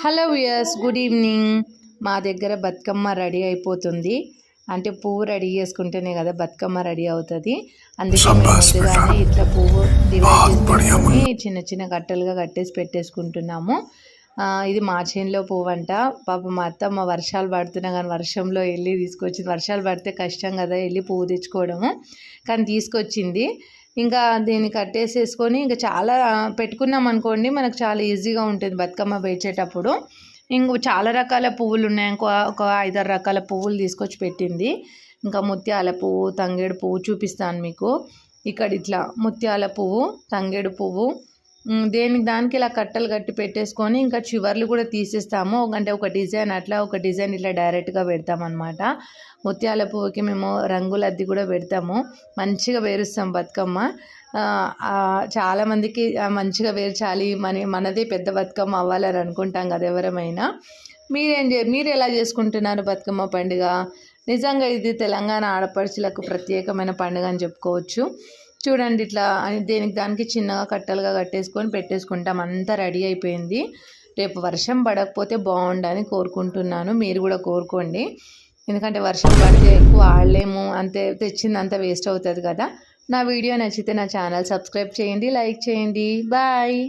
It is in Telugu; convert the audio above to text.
Hello viewers, good evening. మా దగ్గర బతుకమ్మ రెడీ అయిపోతుంది. అంటే పువ్వు రెడీ చేసుకుంటేనే కదా బతుకమ్మ రెడీ అవుతుంది. అందుకే మేము ముందుగానే ఇట్లా పువ్వు డివైడ్ చేసుకొని చిన్న చిన్న కట్టలుగా కట్టేసి పెట్టేసుకుంటున్నాము. ఇది మా చేనులో పువ్వు అంట. పాప మా అత్తమ్మ వర్షాలు పడుతున్నా కానీ వర్షంలో వెళ్ళి తీసుకొచ్చింది. వర్షాలు పడితే కష్టం కదా వెళ్ళి పువ్వు తెచ్చుకోవడము, కానీ తీసుకొచ్చింది. ఇంకా దీన్ని కట్టేసేసుకొని ఇంకా చాలా పెట్టుకున్నాం అనుకోండి, మనకు చాలా ఈజీగా ఉంటుంది బతుకమ్మ పేర్చేటప్పుడు. ఇంకో చాలా రకాల పువ్వులు ఉన్నాయి. ఒక 5-6 రకాల పువ్వులు తీసుకొచ్చి పెట్టింది. ఇంకా ముత్యాల పువ్వు, తంగేడు పువ్వు చూపిస్తాను మీకు. ఇక్కడ ఇట్లా ముత్యాల పువ్వు, తంగేడు పువ్వు, దానికి ఇలా కట్టలు కట్టి పెట్టేసుకొని ఇంకా చివర్లు కూడా తీసేస్తాము. అంటే ఒక డిజైన్ అట్లా, ఒక డిజైన్ ఇట్లా డైరెక్ట్గా పెడతామన్నమాట. ముత్యాల పువ్వుకి మేము రంగుల అద్ది కూడా పెడతాము. మంచిగా పేరుస్తాం బతుకమ్మ. చాలామందికి మంచిగా పేర్చాలి, మనదే పెద్ద బతుకమ్మ అవ్వాలని అనుకుంటాం కదా ఎవరమైనా. మీరు ఎలా చేసుకుంటున్నారు బతుకమ్మ పండుగ? నిజంగా ఇది తెలంగాణ ఆడపడుచులకు ప్రత్యేకమైన పండుగ అని చెప్పుకోవచ్చు. చూడండి, ఇట్లా దానికి చిన్నగా కట్టలుగా కట్టేసుకొని పెట్టేసుకుంటాం. అంతా రెడీ అయిపోయింది. రేపు వర్షం పడకపోతే బాగుండని కోరుకుంటున్నాను. మీరు కూడా కోరుకోండి. ఎందుకంటే వర్షం పడితే ఎక్కువ ఆడలేము, అంతే తెచ్చింది అంతా వేస్ట్ అవుతుంది కదా. నా వీడియో నచ్చితే నా ఛానల్ సబ్స్క్రైబ్ చేయండి, లైక్ చేయండి. బాయ్.